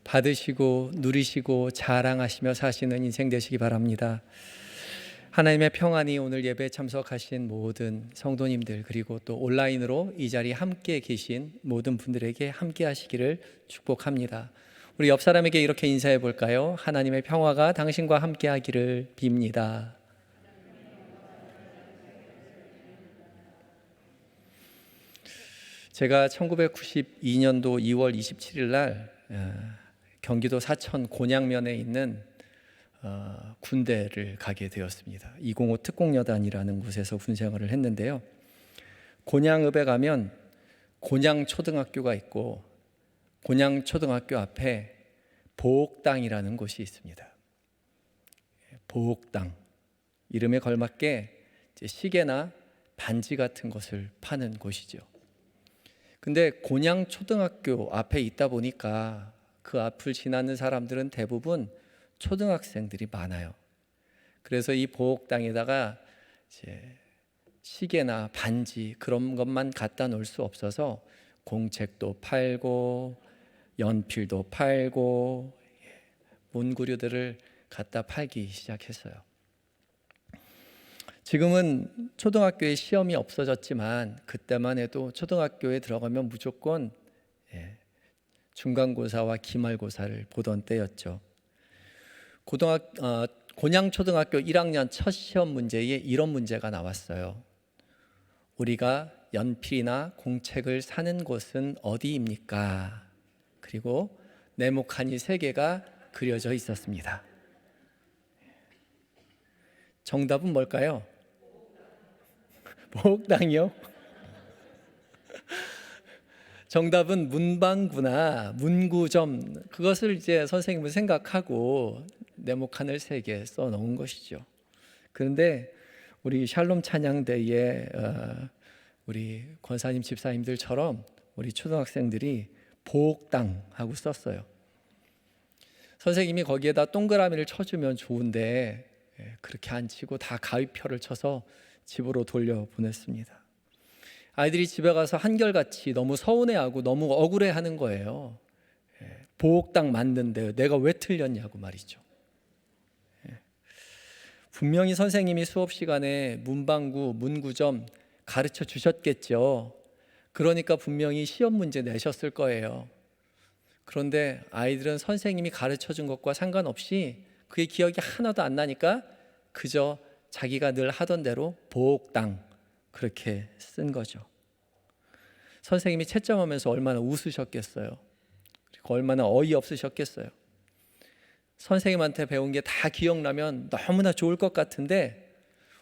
받으시고 누리시고 자랑하시며 사시는 인생 되시기 바랍니다. 하나님의 평안이 오늘 예배에 참석하신 모든 성도님들, 그리고 또 온라인으로 이 자리에 함께 계신 모든 분들에게 함께 하시기를 축복합니다. 우리 옆 사람에게 이렇게 인사해 볼까요? 하나님의 평화가 당신과 함께 하기를 빕니다. 제가 1992년도 2월 27일 날 경기도 사천 곤양면에 있는 군대를 가게 되었습니다. 205 특공여단이라는 곳에서 군 생활을 했는데요. 곤양읍에 가면 곤양초등학교가 있고, 곤양초등학교 앞에 보옥당이라는 곳이 있습니다. 보옥당, 이름에 걸맞게 시계나 반지 같은 것을 파는 곳이죠. 근데 곤양초등학교 앞에 있다 보니까 그 앞을 지나는 사람들은 대부분 초등학생들이 많아요. 그래서 이 보옥당에다가 이제 시계나 반지 그런 것만 갖다 놓을 수 없어서 공책도 팔고 연필도 팔고 문구류들을 갖다 팔기 시작했어요. 지금은 초등학교에 시험이 없어졌지만 그때만 해도 초등학교에 들어가면 무조건 중간고사와 기말고사를 보던 때였죠. 곤양초등학교 1학년 첫 시험 문제에 이런 문제가 나왔어요. 우리가 연필이나 공책을 사는 곳은 어디입니까? 그리고 네모칸이 3개가 그려져 있었습니다. 정답은 뭘까요? 보옥당이요? 정답은 문방구나 문구점, 그것을 이제 선생님은 생각하고 네모칸을 3개 써 놓은 것이죠. 그런데 우리 샬롬 찬양대에 우리 권사님 집사님들처럼 우리 초등학생들이 보옥당하고 썼어요. 선생님이 거기에다 동그라미를 쳐주면 좋은데 그렇게 안 치고 다 가위표를 쳐서 집으로 돌려보냈습니다. 아이들이 집에 가서 한결같이 너무 서운해하고 너무 억울해하는 거예요. 보옥당 맞는데 내가 왜 틀렸냐고 말이죠. 분명히 선생님이 수업 시간에 문방구, 문구점 가르쳐 주셨겠죠. 그러니까 분명히 시험 문제 내셨을 거예요. 그런데 아이들은 선생님이 가르쳐 준 것과 상관없이 그게 기억이 하나도 안 나니까 그저 자기가 늘 하던 대로 보옥당 그렇게 쓴 거죠. 선생님이 채점하면서 얼마나 웃으셨겠어요. 그리고 얼마나 어이없으셨겠어요. 선생님한테 배운 게 다 기억나면 너무나 좋을 것 같은데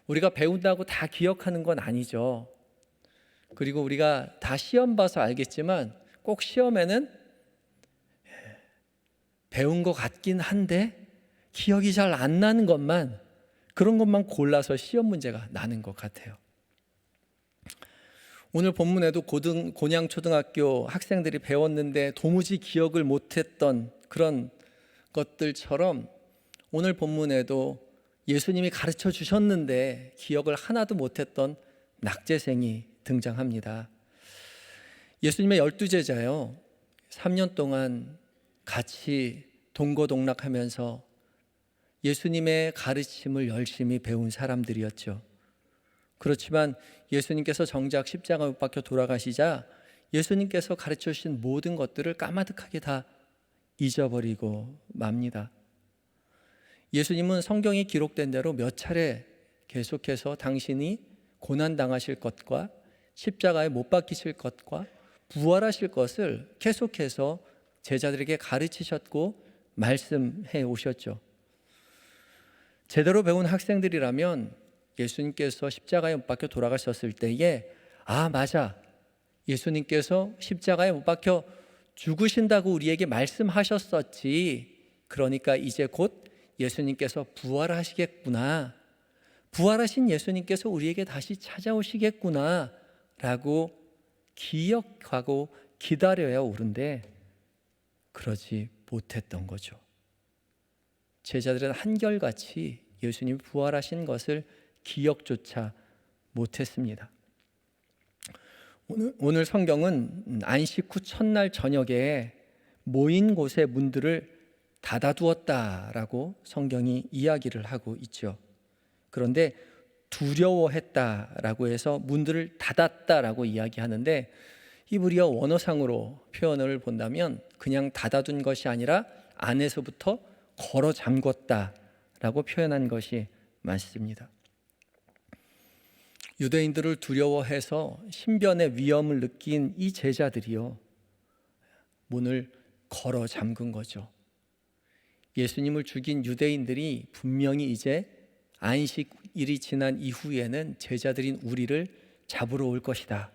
우리가 배운다고 다 기억하는 건 아니죠. 그리고 우리가 다 시험 봐서 알겠지만 꼭 시험에는 배운 것 같긴 한데 기억이 잘 안 나는 것만, 그런 것만 골라서 시험 문제가 나는 것 같아요. 오늘 본문에도 곤양초등학교 학생들이 배웠는데 도무지 기억을 못했던 그런 것들처럼 오늘 본문에도 예수님이 가르쳐 주셨는데 기억을 하나도 못했던 낙제생이 등장합니다. 예수님의 12제자요, 3년 동안 같이 동거동락하면서 예수님의 가르침을 열심히 배운 사람들이었죠. 그렇지만 예수님께서 정작 십자가 못 박혀 돌아가시자 예수님께서 가르쳐 주신 모든 것들을 까마득하게 다 잊어버리고 맙니다. 예수님은 성경이 기록된 대로 몇 차례 계속해서 당신이 고난당하실 것과 십자가에 못 박히실 것과 부활하실 것을 계속해서 제자들에게 가르치셨고 말씀해 오셨죠. 제대로 배운 학생들이라면 예수님께서 십자가에 못 박혀 돌아가셨을 때에 맞아, 예수님께서 십자가에 못 박혀 죽으신다고 우리에게 말씀하셨었지, 그러니까 이제 곧 예수님께서 부활하시겠구나, 부활하신 예수님께서 우리에게 다시 찾아오시겠구나 라고 기억하고 기다려야 옳은데 그러지 못했던 거죠. 제자들은 한결같이 예수님이 부활하신 것을 기억조차 못했습니다. 오늘 성경은 안식 후 첫날 저녁에 모인 곳의 문들을 닫아두었다라고 성경이 이야기를 하고 있죠. 그런데 두려워했다라고 해서 문들을 닫았다라고 이야기하는데, 히브리어 원어상으로 표현을 본다면 그냥 닫아둔 것이 아니라 안에서부터 걸어 잠궜다라고 표현한 것이 맞습니다. 유대인들을 두려워해서 신변의 위험을 느낀 이 제자들이요, 문을 걸어 잠근 거죠. 예수님을 죽인 유대인들이 분명히 이제 안식일이 지난 이후에는 제자들인 우리를 잡으러 올 것이다,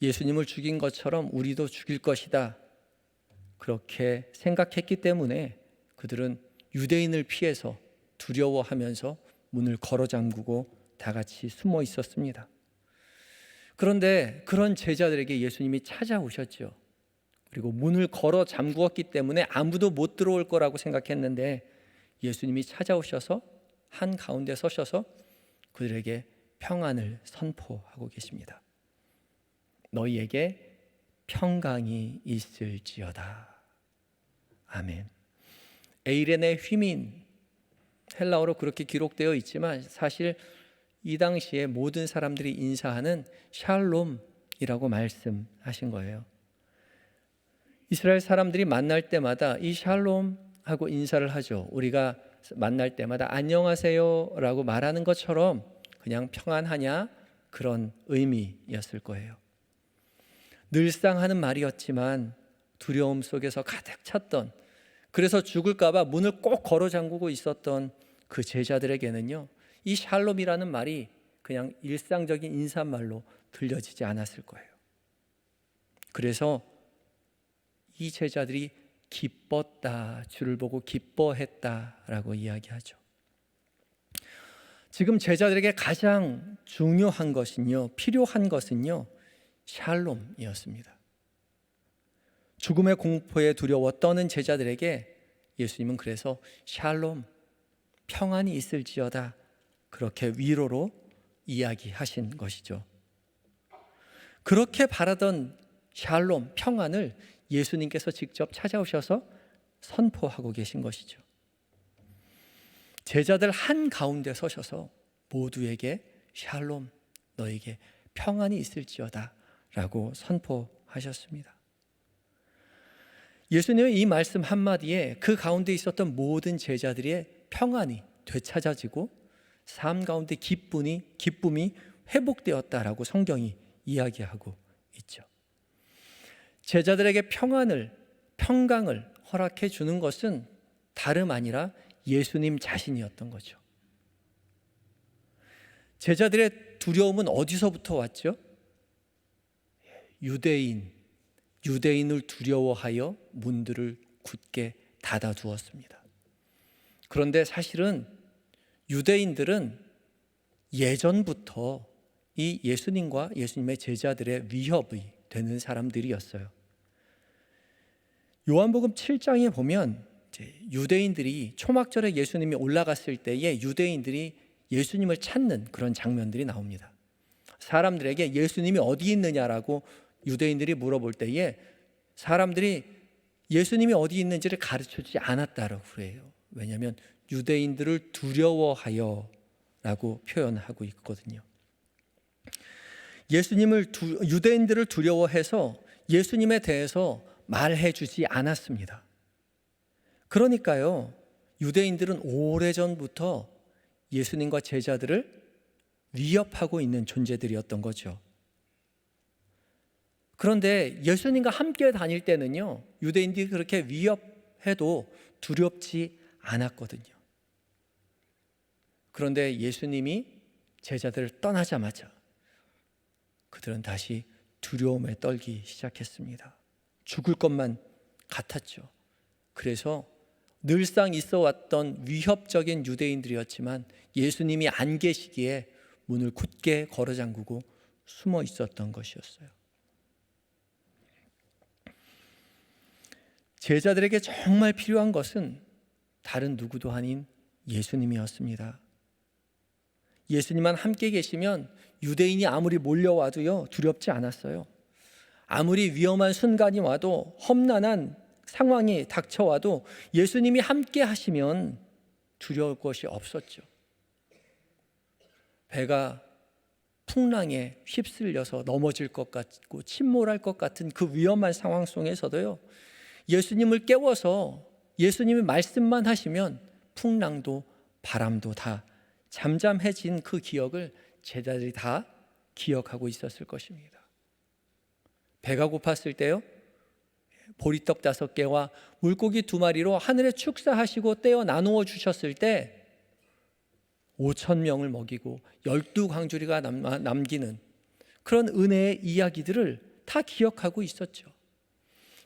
예수님을 죽인 것처럼 우리도 죽일 것이다, 그렇게 생각했기 때문에 그들은 유대인을 피해서 두려워하면서 문을 걸어 잠그고 다 같이 숨어 있었습니다. 그런데 그런 제자들에게 예수님이 찾아오셨죠. 그리고 문을 걸어 잠그었기 때문에 아무도 못 들어올 거라고 생각했는데, 예수님이 찾아오셔서 한 가운데 서셔서 그들에게 평안을 선포하고 계십니다. 너희에게 평강이 있을지어다. 아멘. 에이레네 휘민, 헬라어로 그렇게 기록되어 있지만 사실 이 당시에 모든 사람들이 인사하는 샬롬이라고 말씀하신 거예요. 이스라엘 사람들이 만날 때마다 이 샬롬하고 인사를 하죠. 우리가 만날 때마다 안녕하세요 라고 말하는 것처럼 그냥 평안하냐, 그런 의미였을 거예요. 늘상 하는 말이었지만 두려움 속에서 가득 찼던, 그래서 죽을까 봐 문을 꼭 걸어 잠그고 있었던 그 제자들에게는요, 이 샬롬이라는 말이 그냥 일상적인 인사말로 들려지지 않았을 거예요. 그래서 이 제자들이 기뻤다, 주를 보고 기뻐했다라고 이야기하죠. 지금 제자들에게 가장 중요한 것은요, 필요한 것은요, 샬롬이었습니다. 죽음의 공포에 두려워 떠는 제자들에게 예수님은 그래서 샬롬, 평안이 있을지어다, 그렇게 위로로 이야기하신 것이죠. 그렇게 바라던 샬롬, 평안을 예수님께서 직접 찾아오셔서 선포하고 계신 것이죠. 제자들 한가운데 서셔서 모두에게 샬롬, 너에게 평안이 있을지어다 라고 선포하셨습니다. 예수님의 이 말씀 한마디에 그 가운데 있었던 모든 제자들의 평안이 되찾아지고 삶 가운데 기쁨이 회복되었다라고 성경이 이야기하고 있죠. 제자들에게 평강을 허락해 주는 것은 다름 아니라 예수님 자신이었던 거죠. 제자들의 두려움은 어디서부터 왔죠? 유대인을 두려워하여 문들을 굳게 닫아두었습니다. 그런데 사실은 유대인들은 예전부터 이 예수님과 예수님의 제자들의 위협이 되는 사람들이었어요. 요한복음 7장에 보면 유대인들이 초막절에 예수님이 올라갔을 때에 유대인들이 예수님을 찾는 그런 장면들이 나옵니다. 사람들에게 예수님이 어디 있느냐라고 유대인들이 물어볼 때에 사람들이 예수님이 어디 있는지를 가르쳐주지 않았다고 그래요. 왜냐하면 유대인들을 두려워하여 라고 표현하고 있거든요. 유대인들을 두려워해서 예수님에 대해서 말해주지 않았습니다. 그러니까요, 유대인들은 오래전부터 예수님과 제자들을 위협하고 있는 존재들이었던 거죠. 그런데 예수님과 함께 다닐 때는요, 유대인들이 그렇게 위협해도 두렵지 않았거든요. 그런데 예수님이 제자들을 떠나자마자 그들은 다시 두려움에 떨기 시작했습니다. 죽을 것만 같았죠. 그래서 늘상 있어 왔던 위협적인 유대인들이었지만 예수님이 안 계시기에 문을 굳게 걸어 잠그고 숨어 있었던 것이었어요. 제자들에게 정말 필요한 것은 다른 누구도 아닌 예수님이었습니다. 예수님만 함께 계시면 유대인이 아무리 몰려와도요, 두렵지 않았어요. 아무리 위험한 순간이 와도, 험난한 상황이 닥쳐와도 예수님이 함께 하시면 두려울 것이 없었죠. 배가 풍랑에 휩쓸려서 넘어질 것 같고 침몰할 것 같은 그 위험한 상황 속에서도요, 예수님을 깨워서 예수님이 말씀만 하시면 풍랑도 바람도 다 잠잠해진 그 기억을 제자들이 다 기억하고 있었을 것입니다. 배가 고팠을 때요, 보리떡 5개와 물고기 2마리로 하늘에 축사하시고 떼어 나누어 주셨을 때 5,000명을 먹이고 12광주리가 남기는 그런 은혜의 이야기들을 다 기억하고 있었죠.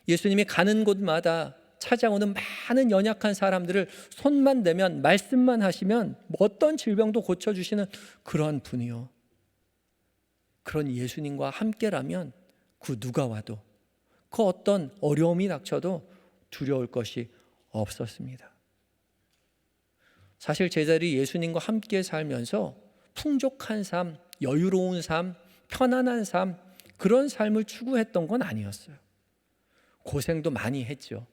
예수님이 가는 곳마다 찾아오는 많은 연약한 사람들을 손만 대면, 말씀만 하시면 어떤 질병도 고쳐주시는 그런 분이요, 그런 예수님과 함께라면 그 누가 와도, 그 어떤 어려움이 닥쳐도 두려울 것이 없었습니다. 사실 제자들이 예수님과 함께 살면서 풍족한 삶, 여유로운 삶, 편안한 삶, 그런 삶을 추구했던 건 아니었어요. 고생도 많이 했죠.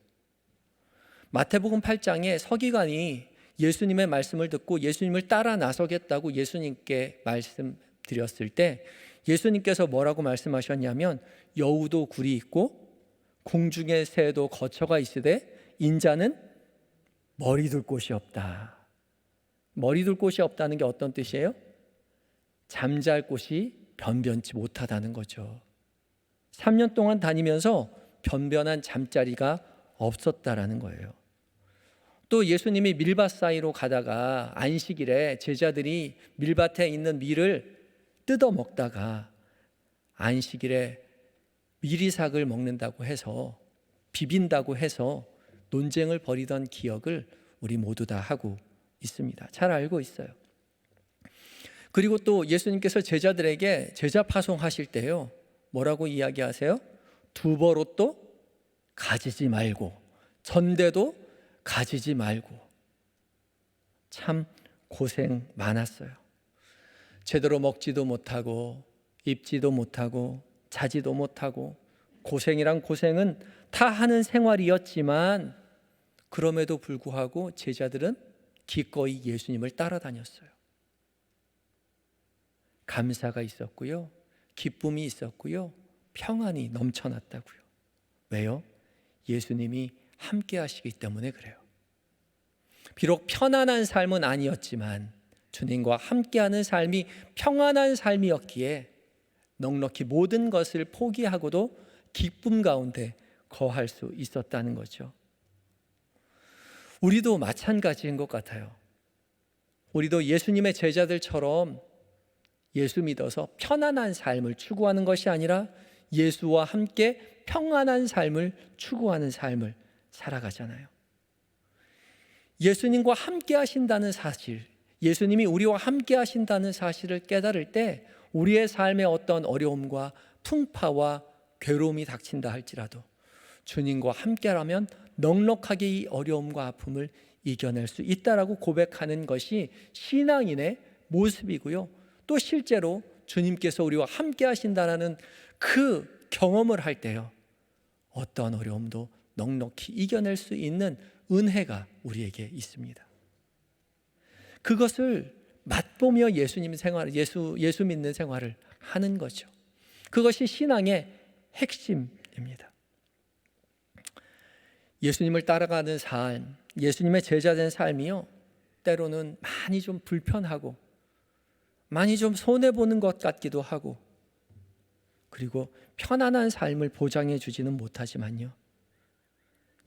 마태복음 8장에 서기관이 예수님의 말씀을 듣고 예수님을 따라 나서겠다고 예수님께 말씀드렸을 때 예수님께서 뭐라고 말씀하셨냐면, 여우도 굴이 있고 공중의 새도 거처가 있으되 인자는 머리 둘 곳이 없다. 머리 둘 곳이 없다는 게 어떤 뜻이에요? 잠잘 곳이 변변치 못하다는 거죠. 3년 동안 다니면서 변변한 잠자리가 없었다라는 거예요. 또 예수님이 밀밭 사이로 가다가 안식일에 제자들이 밀밭에 있는 밀을 뜯어 먹다가 안식일에 미리삭을 먹는다고 해서, 비빈다고 해서 논쟁을 벌이던 기억을 우리 모두 다 하고 있습니다. 잘 알고 있어요. 그리고 또 예수님께서 제자들에게 제자 파송하실 때요, 뭐라고 이야기하세요? 두버롯도 가지지 말고 전대도 가지지 말고. 참 고생 많았어요. 제대로 먹지도 못하고 입지도 못하고 자지도 못하고, 고생이란 고생은 다 하는 생활이었지만 그럼에도 불구하고 제자들은 기꺼이 예수님을 따라다녔어요. 감사가 있었고요, 기쁨이 있었고요, 평안이 넘쳐났다고요. 왜요? 예수님이 함께 하시기 때문에 그래요. 비록 편안한 삶은 아니었지만 주님과 함께하는 삶이 평안한 삶이었기에 넉넉히 모든 것을 포기하고도 기쁨 가운데 거할 수 있었다는 거죠. 우리도 마찬가지인 것 같아요. 우리도 예수님의 제자들처럼 예수 믿어서 편안한 삶을 추구하는 것이 아니라 예수와 함께 평안한 삶을 추구하는 삶을 살아가잖아요. 예수님과 함께 하신다는 사실, 예수님이 우리와 함께 하신다는 사실을 깨달을 때 우리의 삶에 어떤 어려움과 풍파와 괴로움이 닥친다 할지라도 주님과 함께라면 넉넉하게 이 어려움과 아픔을 이겨낼 수 있다라고 고백하는 것이 신앙인의 모습이고요, 또 실제로 주님께서 우리와 함께 하신다라는 그 경험을 할 때요, 어떤 어려움도 넉넉히 이겨낼 수 있는 은혜가 우리에게 있습니다. 그것을 맛보며 예수님 생활, 예수 믿는 생활을 하는 거죠. 그것이 신앙의 핵심입니다. 예수님을 따라가는 삶, 예수님의 제자된 삶이요, 때로는 많이 좀 불편하고 많이 좀 손해보는 것 같기도 하고, 그리고 편안한 삶을 보장해 주지는 못하지만요,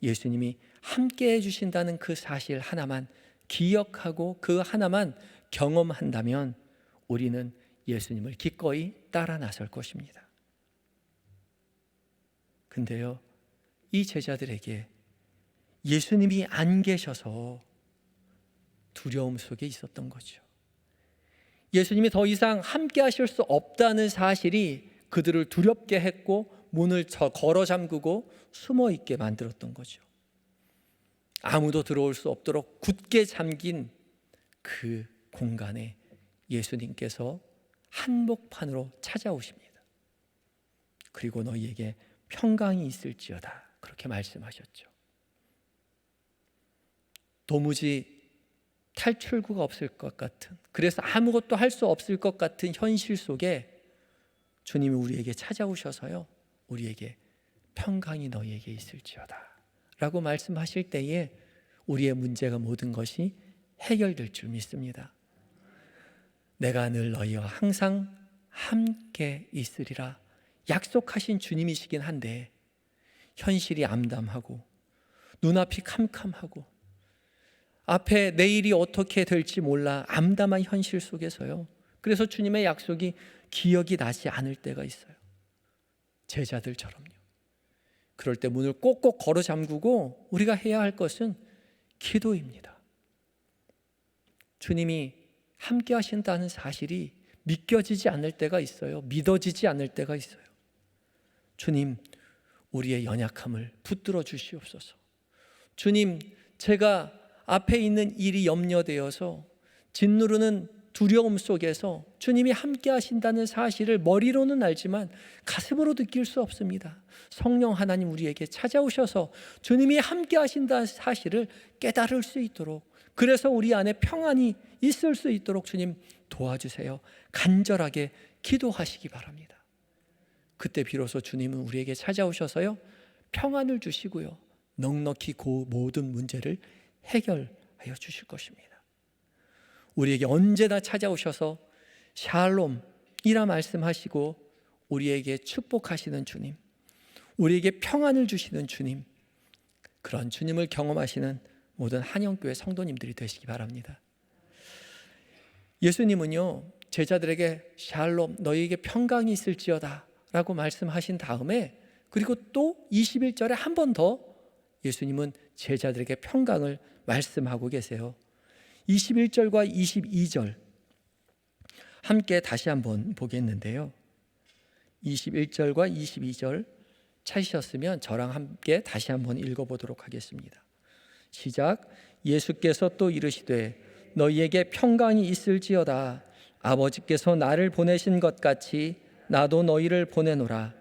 예수님이 함께 해주신다는 그 사실 하나만 기억하고 그 하나만 경험한다면 우리는 예수님을 기꺼이 따라 나설 것입니다. 근데요, 이 제자들에게 예수님이 안 계셔서 두려움 속에 있었던 거죠. 예수님이 더 이상 함께 하실 수 없다는 사실이 그들을 두렵게 했고 문을 걸어 잠그고 숨어 있게 만들었던 거죠. 아무도 들어올 수 없도록 굳게 잠긴 그 공간에 예수님께서 한복판으로 찾아오십니다. 그리고 너희에게 평강이 있을지어다, 그렇게 말씀하셨죠. 도무지 탈출구가 없을 것 같은, 그래서 아무것도 할 수 없을 것 같은 현실 속에 주님이 우리에게 찾아오셔서요, 우리에게 평강이 너희에게 있을지어다 라고 말씀하실 때에 우리의 문제가 모든 것이 해결될 줄 믿습니다. 내가 늘 너희와 항상 함께 있으리라 약속하신 주님이시긴 한데, 현실이 암담하고 눈앞이 캄캄하고 앞에 내일이 어떻게 될지 몰라 암담한 현실 속에서요, 그래서 주님의 약속이 기억이 나지 않을 때가 있어요. 제자들처럼요. 그럴 때 문을 꼭꼭 걸어 잠그고 우리가 해야 할 것은 기도입니다. 주님이 함께 하신다는 사실이 믿겨지지 않을 때가 있어요. 믿어지지 않을 때가 있어요. 주님, 우리의 연약함을 붙들어 주시옵소서. 주님, 제가 앞에 있는 일이 염려되어서 짓누르는 두려움 속에서 주님이 함께 하신다는 사실을 머리로는 알지만 가슴으로 느낄 수 없습니다. 성령 하나님 우리에게 찾아오셔서 주님이 함께 하신다는 사실을 깨달을 수 있도록, 그래서 우리 안에 평안이 있을 수 있도록 주님 도와주세요. 간절하게 기도하시기 바랍니다. 그때 비로소 주님은 우리에게 찾아오셔서요, 평안을 주시고요, 넉넉히 그 모든 문제를 해결하여 주실 것입니다. 우리에게 언제나 찾아오셔서 샬롬이라 말씀하시고 우리에게 축복하시는 주님, 우리에게 평안을 주시는 주님, 그런 주님을 경험하시는 모든 한영교회 성도님들이 되시기 바랍니다. 예수님은요, 제자들에게 샬롬, 너희에게 평강이 있을지어다 라고 말씀하신 다음에, 그리고 또 21절에 한 번 더 예수님은 제자들에게 평강을 말씀하고 계세요. 21절과 22절 함께 다시 한번 보겠는데요, 21절과 22절 찾으셨으면 저랑 함께 다시 한번 읽어보도록 하겠습니다. 시작. 예수께서 또 이르시되 너희에게 평강이 있을지어다. 아버지께서 나를 보내신 것 같이 나도 너희를 보내노라.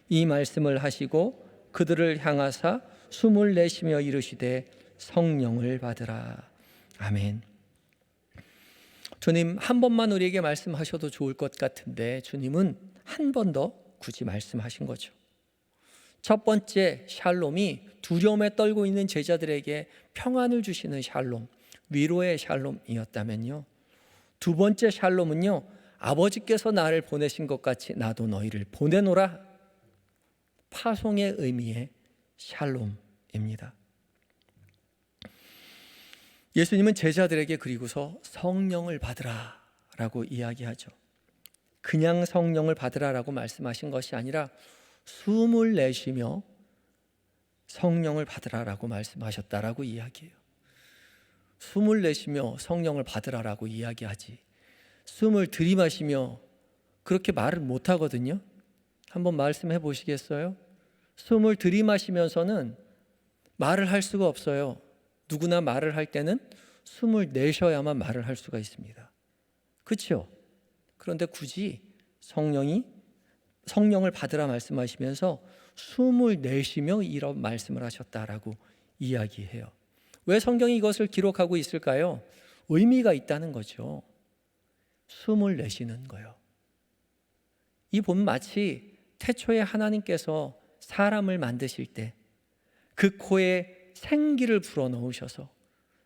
이 말씀을 하시고 그들을 향하사 숨을 내쉬며 이르시되 성령을 받으라. 아멘. 주님 한 번만 우리에게 말씀하셔도 좋을 것 같은데 주님은 한 번 더 굳이 말씀하신 거죠. 첫 번째 샬롬이 두려움에 떨고 있는 제자들에게 평안을 주시는 샬롬, 위로의 샬롬이었다면요, 두 번째 샬롬은요, 아버지께서 나를 보내신 것 같이 나도 너희를 보내노라, 파송의 의미의 샬롬입니다. 예수님은 제자들에게 그리고서 성령을 받으라 라고 이야기하죠. 그냥 성령을 받으라 라고 말씀하신 것이 아니라 숨을 내쉬며 성령을 받으라 라고 말씀하셨다라고 이야기해요. 숨을 내쉬며 성령을 받으라 라고 이야기하지, 숨을 들이마시며 그렇게 말을 못하거든요. 한번 말씀해 보시겠어요? 숨을 들이마시면서는 말을 할 수가 없어요. 누구나 말을 할 때는 숨을 내셔야만 말을 할 수가 있습니다. 그렇죠? 그런데 굳이 성령을 받으라 말씀하시면서 숨을 내쉬며 이런 말씀을 하셨다라고 이야기해요. 왜 성경이 이것을 기록하고 있을까요? 의미가 있다는 거죠. 숨을 내쉬는 거요. 이 본문 마치 태초에 하나님께서 사람을 만드실 때 그 코에 생기를 불어넣으셔서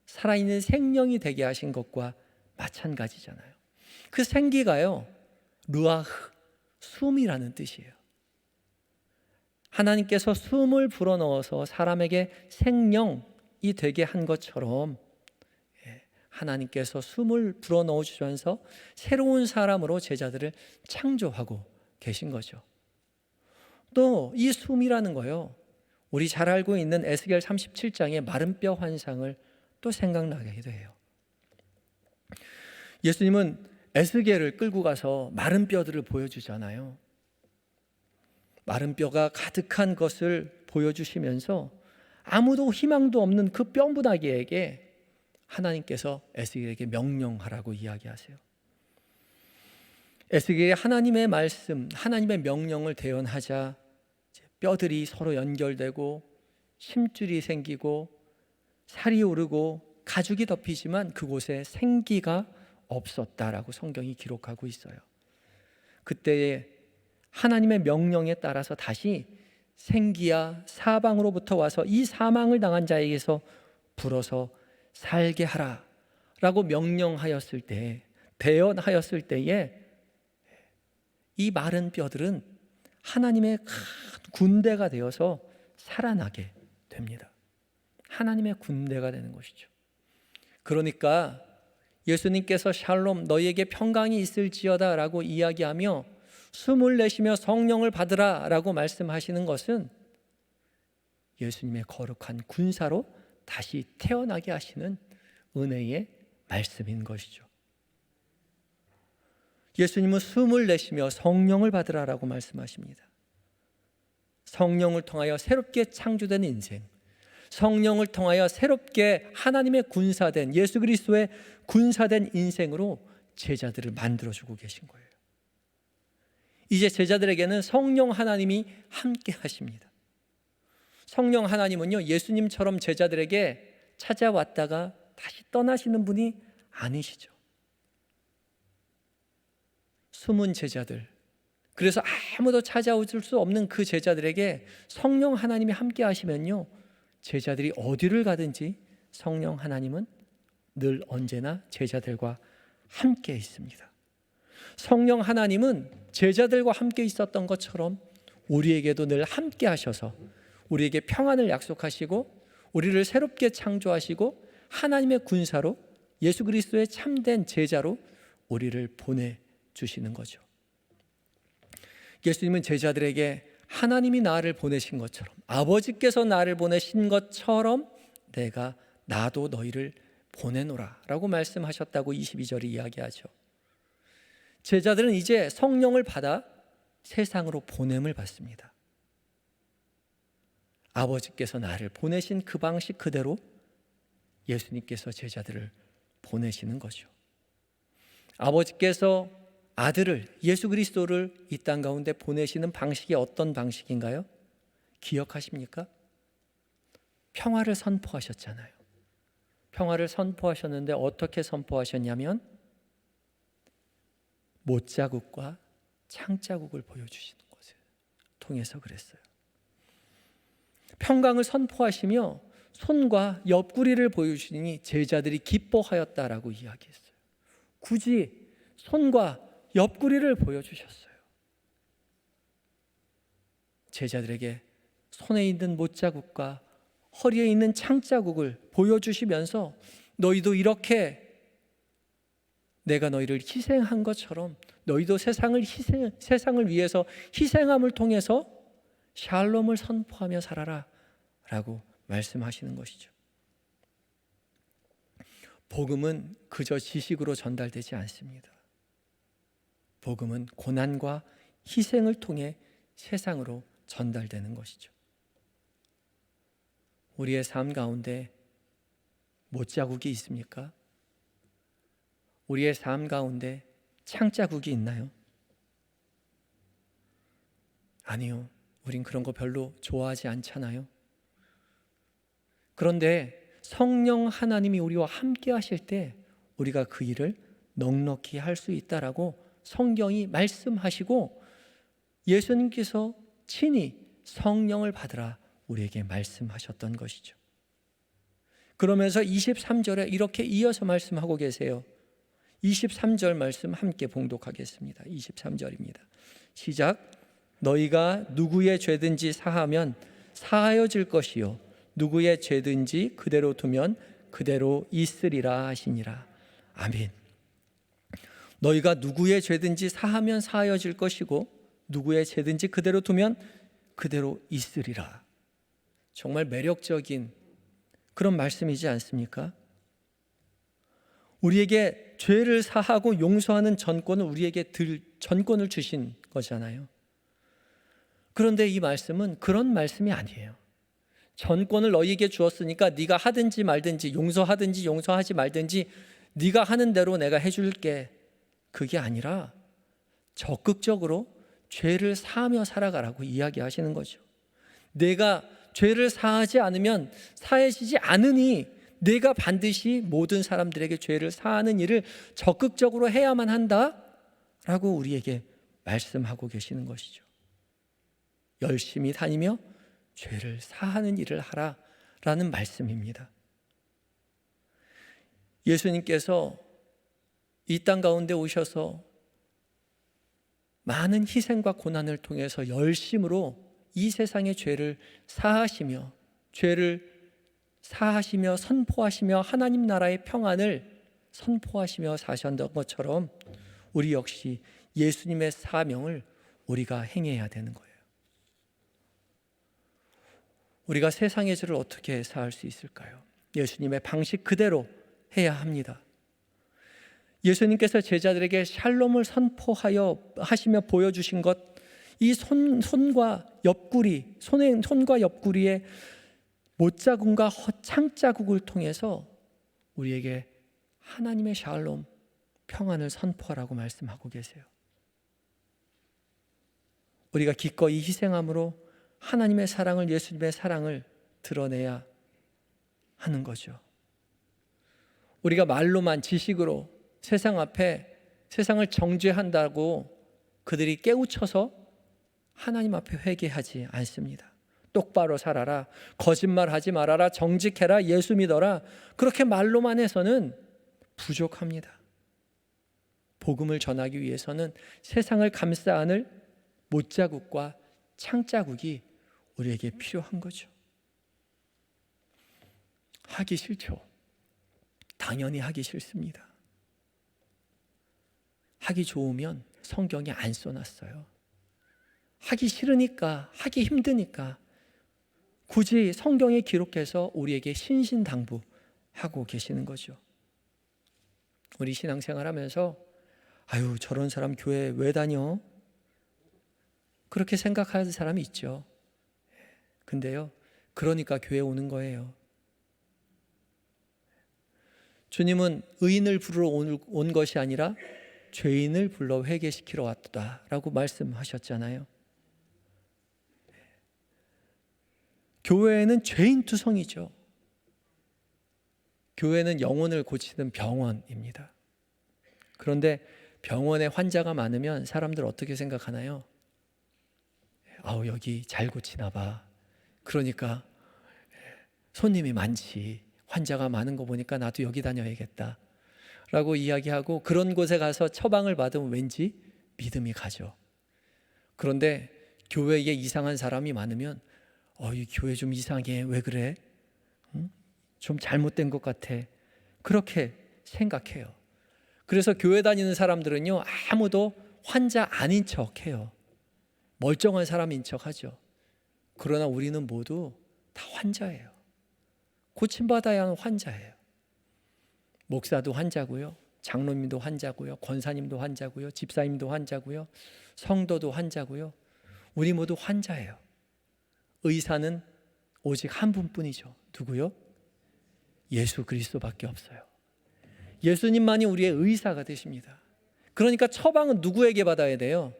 살아있는 생명이 되게 하신 것과 마찬가지잖아요. 그 생기가요, 루아흐, 숨이라는 뜻이에요. 하나님께서 숨을 불어넣어서 사람에게 생명이 되게 한 것처럼 하나님께서 숨을 불어넣어 주시면서 새로운 사람으로 제자들을 창조하고 계신 거죠. 또 이 숨이라는 거요, 우리 잘 알고 있는 에스겔 37장의 마른 뼈 환상을 또 생각나게 해요. 예수님은 에스겔을 끌고 가서 마른 뼈들을 보여주잖아요. 마른 뼈가 가득한 것을 보여주시면서 아무도 희망도 없는 그 뼈무다기에게 하나님께서 에스겔에게 명령하라고 이야기하세요. 에스겔이 하나님의 말씀, 하나님의 명령을 대언하자 뼈들이 서로 연결되고 심줄이 생기고 살이 오르고 가죽이 덮이지만 그곳에 생기가 없었다라고 성경이 기록하고 있어요. 그때에 하나님의 명령에 따라서 다시 생기야 사방으로부터 와서 이 사망을 당한 자에게서 불어서 살게 하라 라고 명령하였을 때, 대언하였을 때에 이 마른 뼈들은 하나님의 큰 군대가 되어서 살아나게 됩니다. 하나님의 군대가 되는 것이죠. 그러니까 예수님께서 샬롬 너희에게 평강이 있을지어다 라고 이야기하며 숨을 내쉬며 성령을 받으라 라고 말씀하시는 것은 예수님의 거룩한 군사로 다시 태어나게 하시는 은혜의 말씀인 것이죠. 예수님은 숨을 내쉬며 성령을 받으라 라고 말씀하십니다. 성령을 통하여 새롭게 창조된 인생, 성령을 통하여 새롭게 하나님의 군사된, 예수 그리스도의 군사된 인생으로 제자들을 만들어주고 계신 거예요. 이제 제자들에게는 성령 하나님이 함께 하십니다. 성령 하나님은요, 예수님처럼 제자들에게 찾아왔다가 다시 떠나시는 분이 아니시죠. 숨은 제자들, 그래서 아무도 찾아올 수 없는 그 제자들에게 성령 하나님이 함께 하시면요, 제자들이 어디를 가든지 성령 하나님은 늘 언제나 제자들과 함께 있습니다. 성령 하나님은 제자들과 함께 있었던 것처럼 우리에게도 늘 함께 하셔서 우리에게 평안을 약속하시고 우리를 새롭게 창조하시고 하나님의 군사로, 예수 그리스도의 참된 제자로 우리를 보내주시는 거죠. 예수님은 제자들에게 하나님이 나를 보내신 것처럼, 아버지께서 나를 보내신 것처럼 내가 나도 너희를 보내노라 라고 말씀하셨다고 22절이 이야기하죠. 제자들은 이제 성령을 받아 세상으로 보냄을 받습니다. 아버지께서 나를 보내신 그 방식 그대로 예수님께서 제자들을 보내시는 거죠. 아버지께서 아들을, 예수 그리스도를 이 땅 가운데 보내시는 방식이 어떤 방식인가요? 기억하십니까? 평화를 선포하셨잖아요. 평화를 선포하셨는데 어떻게 선포하셨냐면 못자국과 창자국을 보여주시는 것을 통해서 그랬어요. 평강을 선포하시며 손과 옆구리를 보여주시니 제자들이 기뻐하였다라고 이야기했어요. 굳이 손과 옆구리를 보여주셨어요. 제자들에게 손에 있는 못자국과 허리에 있는 창자국을 보여주시면서 너희도 이렇게 내가 너희를 희생한 것처럼 너희도 세상을 위해서 희생함을 통해서 샬롬을 선포하며 살아라 라고 말씀하시는 것이죠. 복음은 그저 지식으로 전달되지 않습니다. 복음은 고난과 희생을 통해 세상으로 전달되는 것이죠. 우리의 삶 가운데 못자국이 있습니까? 우리의 삶 가운데 창자국이 있나요? 아니요. 우린 그런 거 별로 좋아하지 않잖아요. 그런데 성령 하나님이 우리와 함께 하실 때 우리가 그 일을 넉넉히 할 수 있다라고 성경이 말씀하시고 예수님께서 친히 성령을 받으라 우리에게 말씀하셨던 것이죠. 그러면서 23절에 이렇게 이어서 말씀하고 계세요. 23절 말씀 함께 봉독하겠습니다. 23절입니다. 시작. 너희가 누구의 죄든지 사하면 사하여질 것이요 누구의 죄든지 그대로 두면 그대로 있으리라 하시니라. 아멘. 너희가 누구의 죄든지 사하면 사하여질 것이고 누구의 죄든지 그대로 두면 그대로 있으리라. 정말 매력적인 그런 말씀이지 않습니까? 우리에게 죄를 사하고 용서하는 전권을 우리에게 전권을 주신 거잖아요. 그런데 이 말씀은 그런 말씀이 아니에요. 전권을 너희에게 주었으니까 네가 하든지 말든지 용서하든지 용서하지 말든지 네가 하는 대로 내가 해줄게. 그게 아니라 적극적으로 죄를 사하며 살아가라고 이야기하시는 거죠. 내가 죄를 사하지 않으면 사해지지 않으니 내가 반드시 모든 사람들에게 죄를 사하는 일을 적극적으로 해야만 한다라고 우리에게 말씀하고 계시는 것이죠. 열심히 다니며 죄를 사하는 일을 하라라는 말씀입니다. 예수님께서 이 땅 가운데 오셔서 많은 희생과 고난을 통해서 열심으로 이 세상의 죄를 사하시며 선포하시며 하나님 나라의 평안을 선포하시며 사셨던 것처럼 우리 역시 예수님의 사명을 우리가 행해야 되는 거예요. 우리가 세상의 죄를 어떻게 사할 수 있을까요? 예수님의 방식 그대로 해야 합니다. 예수님께서 제자들에게 샬롬을 선포하시며 보여주신 것, 이 손과 옆구리의 못자국과 창자국을 통해서 우리에게 하나님의 샬롬, 평안을 선포하라고 말씀하고 계세요. 우리가 기꺼이 희생함으로 하나님의 사랑을, 예수님의 사랑을 드러내야 하는 거죠. 우리가 말로만 지식으로 세상 앞에 세상을 정죄한다고 그들이 깨우쳐서 하나님 앞에 회개하지 않습니다. 똑바로 살아라, 거짓말하지 말아라, 정직해라, 예수 믿어라, 그렇게 말로만 해서는 부족합니다. 복음을 전하기 위해서는 세상을 감싸 안을 못자국과 창자국이 우리에게 필요한 거죠. 하기 싫죠. 당연히 하기 싫습니다. 하기 좋으면 성경에 안 써놨어요. 하기 싫으니까, 하기 힘드니까 굳이 성경에 기록해서 우리에게 신신당부하고 계시는 거죠. 우리 신앙생활 하면서 아유, 저런 사람 교회 왜 다녀? 그렇게 생각하는 사람이 있죠. 근데요, 그러니까 교회 오는 거예요. 주님은 의인을 부르러 온 것이 아니라 죄인을 불러 회개시키러 왔다라고 말씀하셨잖아요. 교회는 죄인투성이죠. 교회는 영혼을 고치는 병원입니다. 그런데 병원에 환자가 많으면 사람들 어떻게 생각하나요? 아우, 여기 잘 고치나 봐. 그러니까 손님이 많지. 환자가 많은 거 보니까 나도 여기 다녀야겠다 라고 이야기하고 그런 곳에 가서 처방을 받으면 왠지 믿음이 가죠. 그런데 교회에 이상한 사람이 많으면 이 교회 좀 이상해. 왜 그래? 좀 잘못된 것 같아. 그렇게 생각해요. 그래서 교회 다니는 사람들은요, 아무도 환자 아닌 척해요. 멀쩡한 사람인 척하죠. 그러나 우리는 모두 다 환자예요. 고침받아야 하는 환자예요. 목사도 환자고요, 장로님도 환자고요, 권사님도 환자고요, 집사님도 환자고요, 성도도 환자고요. 우리 모두 환자예요. 의사는 오직 한 분뿐이죠. 누구요? 예수 그리스도밖에 없어요. 예수님만이 우리의 의사가 되십니다. 그러니까 처방은 누구에게 받아야 돼요?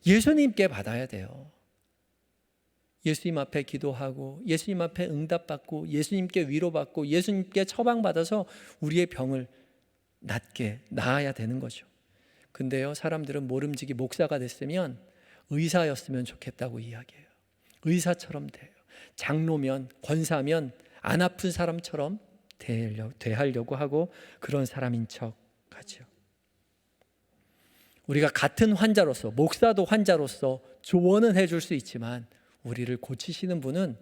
예수님께 받아야 돼요. 예수님 앞에 기도하고 예수님 앞에 응답받고 예수님께 위로받고 예수님께 처방받아서 우리의 병을 나아야 되는 거죠. 근데요, 사람들은 모름지기 목사가 됐으면 의사였으면 좋겠다고 이야기해요. 의사처럼 돼요. 장로면, 권사면 안 아픈 사람처럼 대하려고 하고 그런 사람인 척 하죠. 우리가 같은 환자로서, 목사도 환자로서 조언은 해줄 수 있지만 우리를 고치시는 분은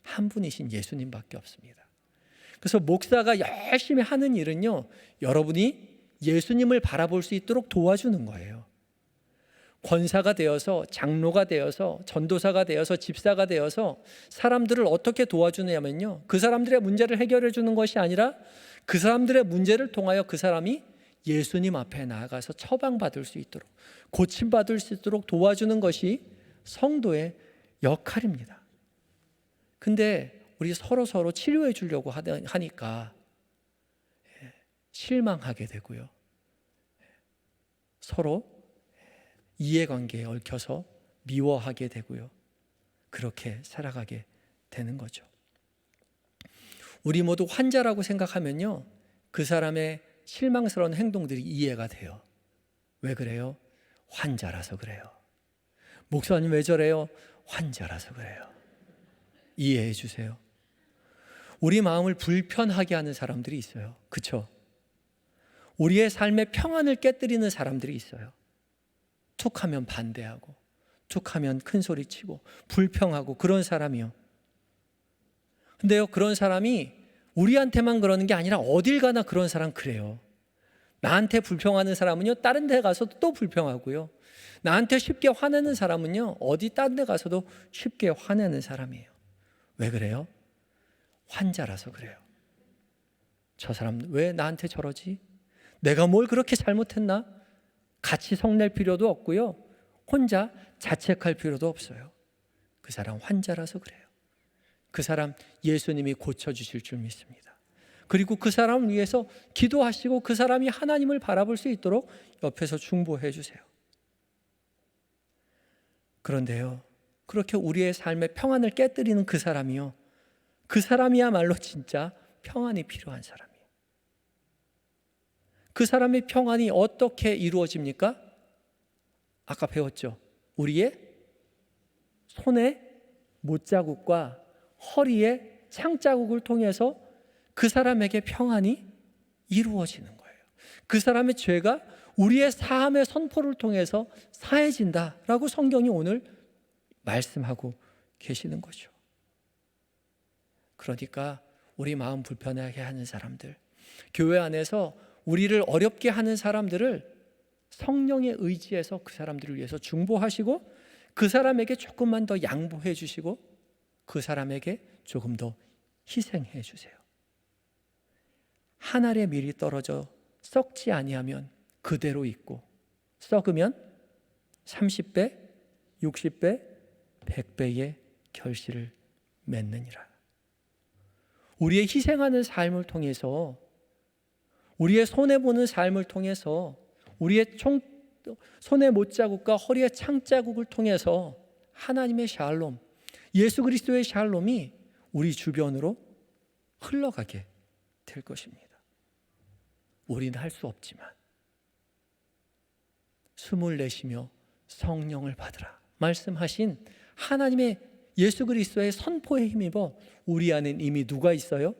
한 분이신 예수님밖에 없습니다. 그래서 목사가 열심히 하는 일은요, 여러분이 예수님을 바라볼 수 있도록 도와주는 거예요. 권사가 되어서, 장로가 되어서, 전도사가 되어서, 집사가 되어서 사람들을 어떻게 도와주냐면요, 그 사람들의 문제를 해결해 주는 것이 아니라 그 사람들의 문제를 통하여 그 사람이 예수님 앞에 나아가서 처방받을 수 있도록, 고침받을 수 있도록 도와주는 것이 성도의 역할입니다. 근데 우리 서로 치료해 주려고 하니까 실망하게 되고요, 서로 이해관계에 얽혀서 미워하게 되고요, 그렇게 살아가게 되는 거죠. 우리 모두 환자라고 생각하면요, 그 사람의 실망스러운 행동들이 이해가 돼요. 왜 그래요? 환자라서 그래요. 목사님 왜 저래요? 환자라서 그래요. 이해해 주세요. 우리 마음을 불편하게 하는 사람들이 있어요. 그렇죠? 우리의 삶의 평안을 깨뜨리는 사람들이 있어요. 툭하면 반대하고, 툭하면 큰 소리치고 불평하고 그런 사람이요. 근데요, 그런 사람이 우리한테만 그러는 게 아니라 어딜 가나 그런 사람 그래요. 나한테 불평하는 사람은요, 다른 데 가서도 또 불평하고요. 나한테 쉽게 화내는 사람은요, 어디 다른 데 가서도 쉽게 화내는 사람이에요. 왜 그래요? 환자라서 그래요. 저 사람 왜 나한테 저러지? 내가 뭘 그렇게 잘못했나? 같이 성낼 필요도 없고요. 혼자 자책할 필요도 없어요. 그 사람 환자라서 그래요. 그 사람 예수님이 고쳐주실 줄 믿습니다. 그리고 그 사람을 위해서 기도하시고 그 사람이 하나님을 바라볼 수 있도록 옆에서 중보해 주세요. 그런데요, 그렇게 우리의 삶의 평안을 깨뜨리는 그 사람이요, 그 사람이야말로 진짜 평안이 필요한 사람이에요. 그 사람의 평안이 어떻게 이루어집니까? 아까 배웠죠. 우리의 손에 못자국과 허리에 창자국을 통해서 그 사람에게 평안이 이루어지는 거예요. 그 사람의 죄가 우리의 사함의 선포를 통해서 사해진다라고 성경이 오늘 말씀하고 계시는 거죠. 그러니까 우리 마음 불편하게 하는 사람들, 교회 안에서 우리를 어렵게 하는 사람들을 성령의 의지에서 그 사람들을 위해서 중보하시고 그 사람에게 조금만 더 양보해 주시고 그 사람에게 조금 더 희생해 주세요. 한 알의 밀이 떨어져 썩지 아니하면 그대로 있고 썩으면 30배, 60배, 100배의 결실을 맺느니라. 우리의 희생하는 삶을 통해서, 우리의 손해보는 삶을 통해서, 우리의 손의 못자국과 허리의 창자국을 통해서 하나님의 샬롬, 예수 그리스도의 샬롬이 우리 주변으로 흘러가게 될 것입니다. 우리는 할 수 없지만 숨을 내쉬며 성령을 받으라 말씀하신 하나님의 예수 그리스도의 선포에 힘입어 우리 안엔 이미 누가 있어요?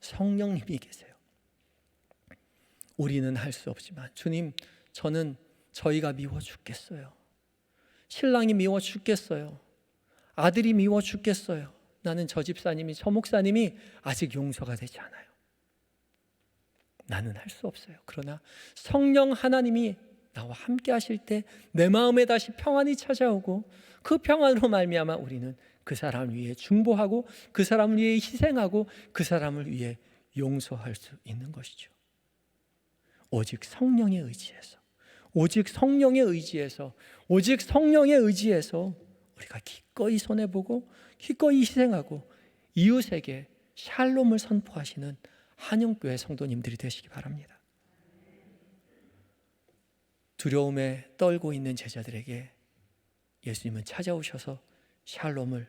성령님이 계세요. 우리는 할 수 없지만 주님, 저희가 미워 죽겠어요. 신랑이 미워 죽겠어요. 아들이 미워 죽겠어요. 나는 저 집사님이, 저 목사님이 아직 용서가 되지 않아요. 나는 할 수 없어요. 그러나 성령 하나님이 나와 함께 하실 때 내 마음에 다시 평안이 찾아오고 그 평안으로 말미암아 우리는 그 사람을 위해 중보하고 그 사람을 위해 희생하고 그 사람을 위해 용서할 수 있는 것이죠. 오직 성령의 의지에서, 오직 성령의 의지에서, 오직 성령의 의지에서 우리가 기꺼이 손해보고 기꺼이 희생하고 이웃에게 샬롬을 선포하시는 한영교회 성도님들이 되시기 바랍니다. 두려움에 떨고 있는 제자들에게 예수님은 찾아오셔서 샬롬을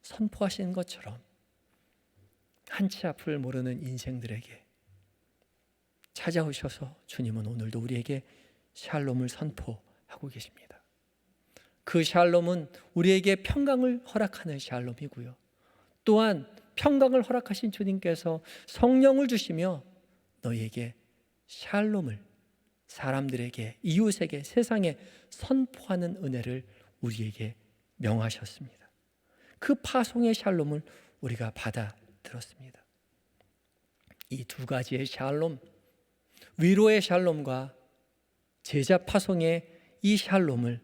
선포하시는 것처럼 한치 앞을 모르는 인생들에게 찾아오셔서 주님은 오늘도 우리에게 샬롬을 선포하고 계십니다. 그 샬롬은 우리에게 평강을 허락하는 샬롬이고요. 또한 평강을 허락하신 주님께서 성령을 주시며 너희에게 샬롬을 사람들에게, 이웃에게, 세상에 선포하는 은혜를 우리에게 명하셨습니다. 그 파송의 샬롬을 우리가 받아 들었습니다. 이 두 가지의 샬롬, 위로의 샬롬과 제자 파송의 이 샬롬을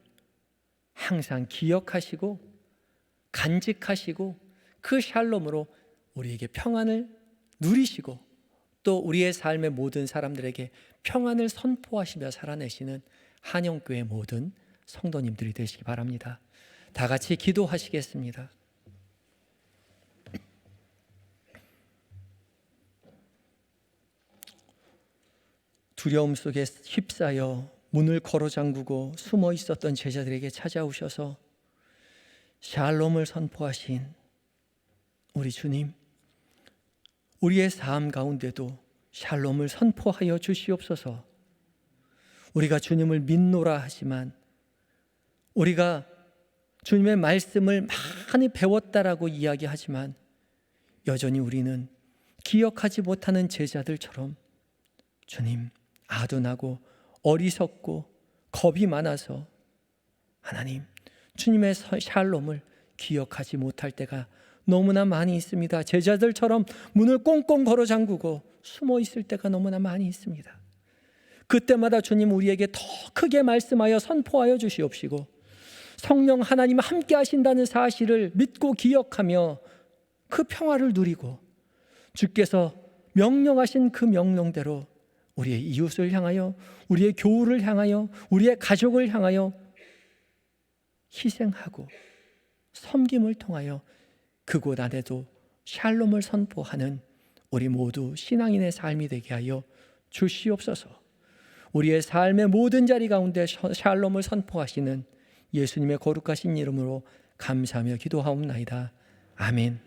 항상 기억하시고 간직하시고 그 샬롬으로 우리에게 평안을 누리시고 또 우리의 삶의 모든 사람들에게 평안을 선포하시며 살아내시는 한영교회 모든 성도님들이 되시기 바랍니다. 다 같이 기도하시겠습니다. 두려움 속에 휩싸여 문을 걸어 잠그고 숨어 있었던 제자들에게 찾아오셔서 샬롬을 선포하신 우리 주님, 우리의 삶 가운데도 샬롬을 선포하여 주시옵소서. 우리가 주님을 믿노라 하지만, 우리가 주님의 말씀을 많이 배웠다라고 이야기하지만 여전히 우리는 기억하지 못하는 제자들처럼 주님, 아둔하고 어리석고 겁이 많아서 하나님, 주님의 샬롬을 기억하지 못할 때가 너무나 많이 있습니다. 제자들처럼 문을 꽁꽁 걸어 잠그고 숨어 있을 때가 너무나 많이 있습니다. 그때마다 주님 우리에게 더 크게 말씀하여 선포하여 주시옵시고, 성령 하나님 함께 하신다는 사실을 믿고 기억하며 그 평화를 누리고, 주께서 명령하신 그 명령대로 우리의 이웃을 향하여, 우리의 교우를 향하여, 우리의 가족을 향하여 희생하고 섬김을 통하여 그곳 안에도 샬롬을 선포하는 우리 모두 신앙인의 삶이 되게 하여 주시옵소서. 우리의 삶의 모든 자리 가운데 샬롬을 선포하시는 예수님의 거룩하신 이름으로 감사하며 기도하옵나이다. 아멘.